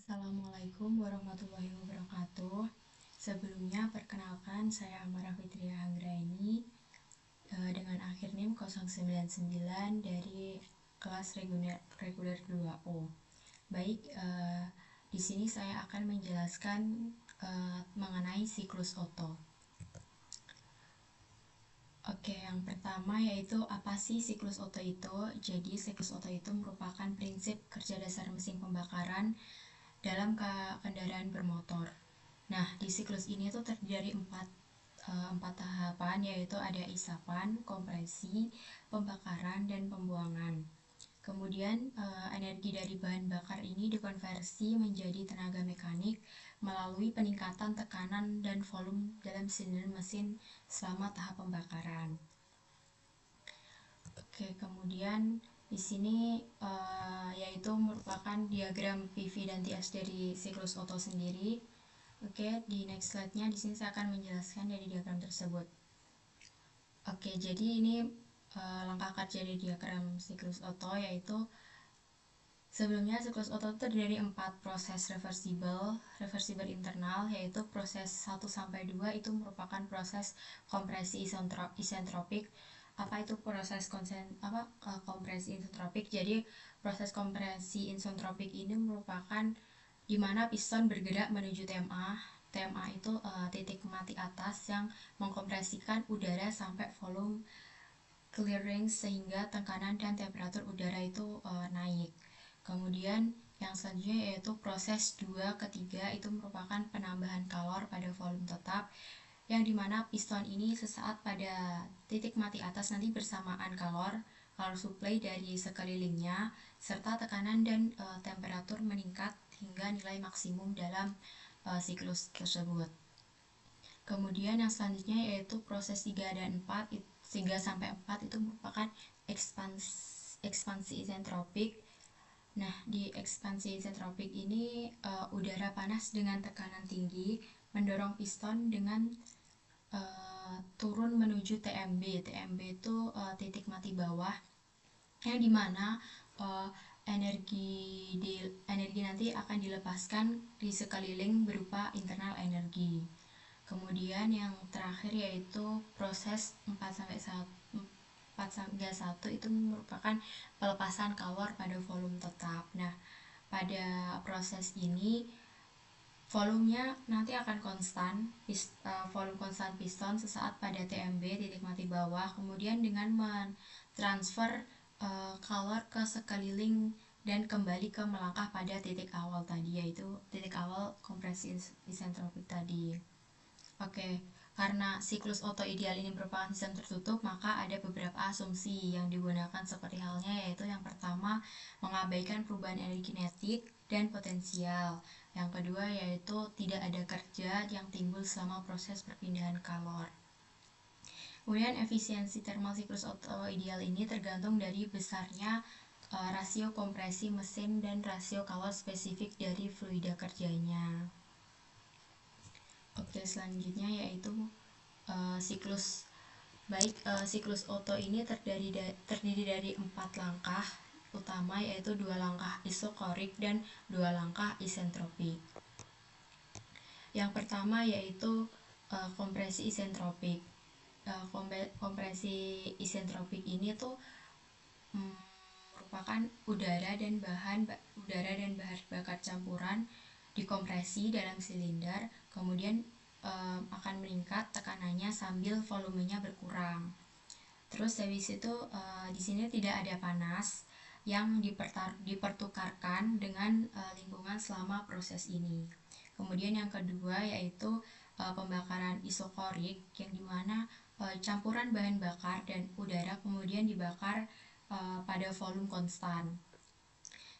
Assalamualaikum warahmatullahi wabarakatuh. Sebelumnya perkenalkan, saya Amara Fitria Anggraini dengan akhir NIM 099 dari kelas reguler 2O. Baik, di sini saya akan menjelaskan mengenai siklus Otto. Oke, yang pertama yaitu apa sih siklus Otto itu? Jadi siklus Otto itu merupakan prinsip kerja dasar mesin pembakaran dalam kendaraan bermotor. Nah, di siklus ini tuh terdiri dari empat tahapan, yaitu ada isapan, kompresi, pembakaran, dan pembuangan. Kemudian energi dari bahan bakar ini dikonversi menjadi tenaga mekanik melalui peningkatan tekanan dan volume dalam silinder mesin selama tahap pembakaran. Oke, kemudian di sini yaitu merupakan diagram PV dan TS dari siklus Otto sendiri. Oke, di next slide-nya di sini saya akan menjelaskan dari diagram tersebut. Oke, jadi ini langkah kerja dari diagram siklus Otto, yaitu sebelumnya siklus Otto terdiri dari 4 proses reversibel internal, yaitu proses 1-2 itu merupakan proses kompresi isentropik. Apa itu proses kompresi isentropik? Jadi proses kompresi isentropik ini merupakan di mana piston bergerak menuju TMA. TMA itu titik mati atas yang mengkompresikan udara sampai volume clearing sehingga tekanan dan temperatur udara itu naik. Kemudian yang selanjutnya yaitu proses 2-3 itu merupakan penambahan kalor pada volume tetap, yang dimana piston ini sesaat pada titik mati atas nanti bersamaan kalor supply dari sekelilingnya serta tekanan dan temperatur meningkat hingga nilai maksimum dalam siklus tersebut. Kemudian yang selanjutnya yaitu proses 3-4 itu merupakan ekspansi isentropik. Nah, di ekspansi isentropik ini udara panas dengan tekanan tinggi mendorong piston dengan turun menuju TMB. TMB itu titik mati bawah, yang dimana energi nanti akan dilepaskan di sekeliling berupa internal energi. Kemudian yang terakhir yaitu proses 4-1 itu merupakan pelepasan kalor pada volume tetap. Nah, pada proses ini volumenya nanti akan konstan, volume konstan piston sesaat pada TMB titik mati bawah, kemudian dengan mentransfer kalor ke sekeliling dan kembali ke melangkah pada titik awal tadi, yaitu titik awal kompresi isentropik tadi. Oke, karena siklus Otto ideal ini merupakan sistem tertutup, maka ada beberapa asumsi yang digunakan seperti halnya, yaitu yang pertama mengabaikan perubahan energi kinetik dan potensial. Yang kedua yaitu tidak ada kerja yang timbul selama proses perpindahan kalor. Kemudian efisiensi thermal siklus Otto ideal ini tergantung dari besarnya rasio kompresi mesin dan rasio kalor spesifik dari fluida kerjanya. Oke, selanjutnya yaitu siklus Otto ini terdiri dari 4 langkah utama, yaitu 2 langkah isokorik dan 2 langkah isentropik. Yang pertama yaitu kompresi isentropik. Kompresi isentropik ini tuh merupakan udara dan bahan bakar campuran dikompresi dalam silinder, kemudian akan meningkat tekanannya sambil volumenya berkurang. Terus habis itu di sini tidak ada panas yang dipertukarkan dengan lingkungan selama proses ini. Kemudian yang kedua yaitu pembakaran isokorik, yang dimana campuran bahan bakar dan udara kemudian dibakar pada volume konstan,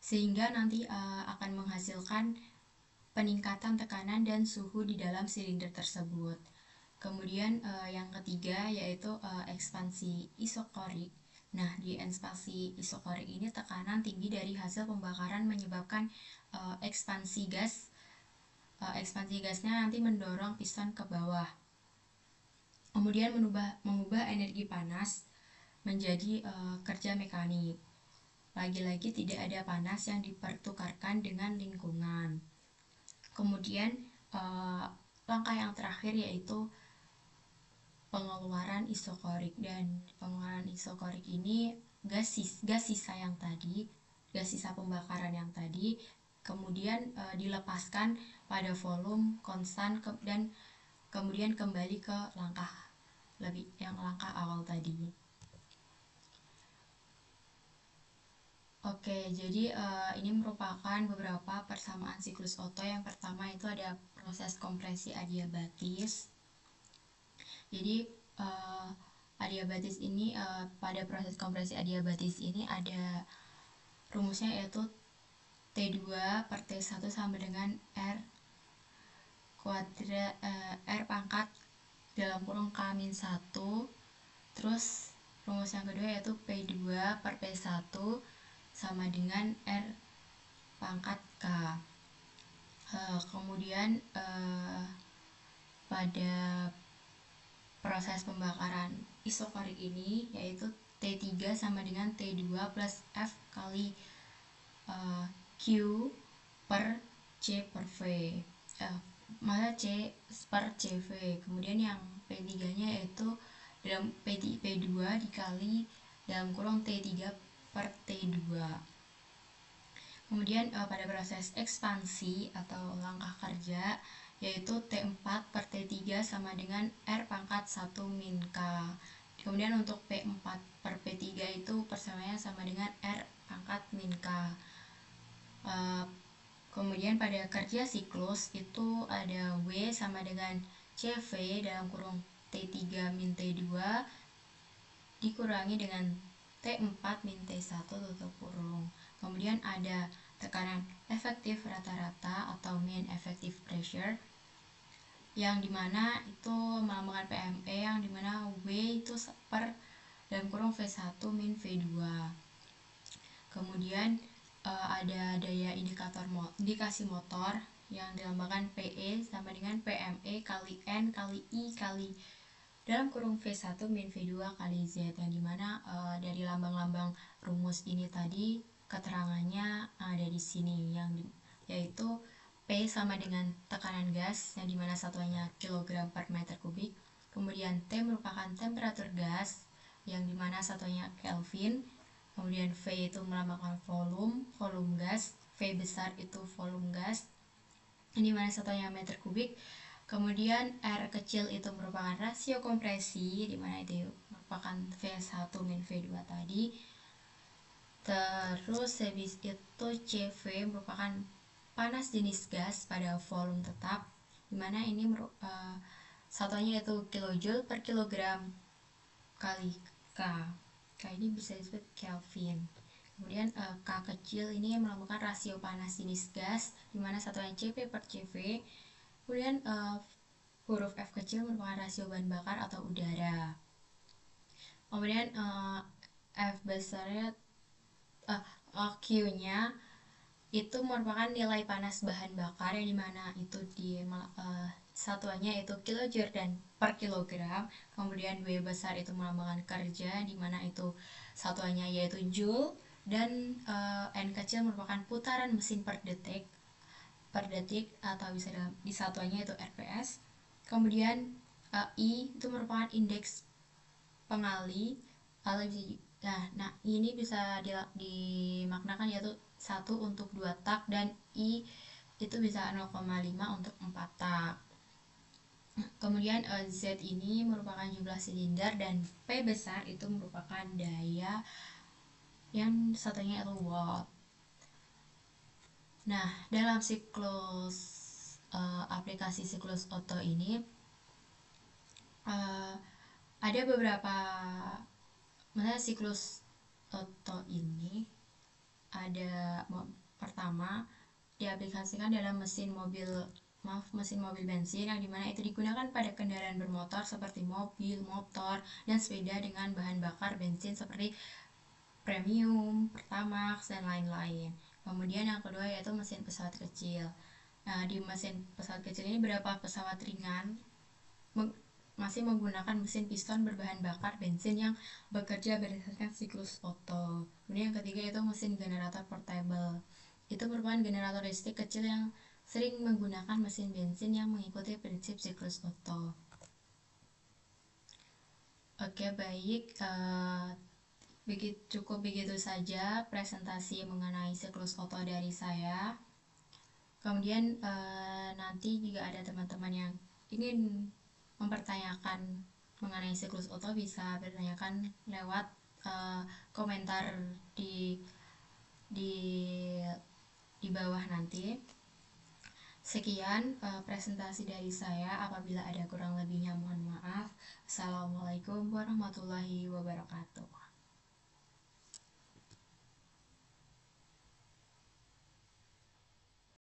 sehingga nanti akan menghasilkan peningkatan tekanan dan suhu di dalam silinder tersebut. Kemudian yang ketiga yaitu ekspansi isokorik. Nah, di ekspansi isokorik ini tekanan tinggi dari hasil pembakaran menyebabkan ekspansi gas. Ekspansi gasnya nanti mendorong piston ke bawah. Kemudian mengubah energi panas menjadi kerja mekanik. Lagi-lagi tidak ada panas yang dipertukarkan dengan lingkungan. Kemudian langkah yang terakhir yaitu pengeluaran isokorik, dan pengeluaran isokorik ini gas sisa yang tadi, gas sisa pembakaran yang tadi kemudian dilepaskan pada volume konstan dan kemudian kembali ke langkah awal tadi. Oke, jadi ini merupakan beberapa persamaan siklus Otto. Yang pertama itu ada proses kompresi adiabatis. Jadi adiabatis ini pada proses kompresi adiabatis ini ada rumusnya, yaitu T2 per T1 sama dengan R kuadrat R pangkat dalam kurung K-1. Terus rumus yang kedua yaitu P2 per P1 sama dengan R pangkat K. Kemudian pada proses pembakaran isokorik ini yaitu T3 sama dengan T2 plus F kali Q per C per V, maka C per CV. Kemudian yang P3 nya yaitu dalam P2 dikali dalam kurung T3 per T2. Kemudian pada proses ekspansi atau langkah kerja yaitu T4 per T3 sama dengan R pangkat 1 min K. Kemudian untuk P4 per P3 itu persamaannya sama dengan R pangkat min K. Kemudian pada kerja siklus itu ada W sama dengan CV dalam kurung T3 min T2 dikurangi dengan T4 min T1 tutup kurung. Kemudian ada tekanan efektif rata-rata atau mean effective pressure, yang dimana itu melambangkan PME, yang dimana W itu per dalam kurung V1 min V2. Kemudian ada daya indikasi motor yang dilambangkan PE sama dengan PME kali N kali I kali dalam kurung V1 min V2 kali Z, yang dimana dari lambang-lambang rumus ini tadi keterangannya ada di sini, yaitu P sama dengan tekanan gas yang dimana satuannya kilogram per meter kubik. Kemudian T merupakan temperatur gas yang dimana satuannya Kelvin. Kemudian V itu melambangkan volume gas, V besar itu volume gas yang dimana satuannya meter kubik. Kemudian R kecil itu merupakan rasio kompresi, dimana itu merupakan V1 min V2 tadi. Terus habis itu CV merupakan panas jenis gas pada volume tetap, dimana ini satuannya yaitu kilojoule per kilogram kali K. K ini bisa disebut Kelvin. Kemudian K kecil ini melambangkan rasio panas jenis gas, dimana satuannya CP per CV. Kemudian huruf F kecil merupakan rasio bahan bakar atau udara. Kemudian F besarnya Q-nya itu merupakan nilai panas bahan bakar, yang dimana itu di satuannya itu kilojoule dan per kilogram. Kemudian W besar itu melambangkan kerja, dimana itu satuannya yaitu joule, dan N kecil merupakan putaran mesin per detik atau bisa di satuannya itu RPS. Kemudian I itu merupakan indeks pengali atau nah ini bisa dimaknakan yaitu 1 untuk 2 tak, dan I itu bisa 0,5 untuk 4 tak. Kemudian Z ini merupakan jumlah silinder, dan P besar itu merupakan daya yang satunya itu watt. Nah, dalam siklus aplikasi siklus Otto ini ada beberapa, misalnya siklus Otto ini ada pertama diaplikasikan dalam mesin mobil bensin, yang dimana itu digunakan pada kendaraan bermotor seperti mobil, motor, dan sepeda dengan bahan bakar bensin seperti premium, pertamax, dan lain-lain. Kemudian yang kedua yaitu mesin pesawat kecil. Nah, di mesin pesawat kecil ini beberapa pesawat ringan masih menggunakan mesin piston berbahan bakar bensin yang bekerja berdasarkan siklus Otto. Kemudian yang ketiga itu mesin generator portable. Itu merupakan generator listrik kecil yang sering menggunakan mesin bensin yang mengikuti prinsip siklus Otto. Oke, baik, cukup begitu saja presentasi mengenai siklus Otto dari saya. Kemudian nanti jika ada teman-teman yang ingin mempertanyakan mengenai siklus Otto, bisa bertanyakan lewat komentar di bawah nanti. Sekian presentasi dari saya. Apabila ada kurang lebihnya mohon maaf. Assalamualaikum warahmatullahi wabarakatuh.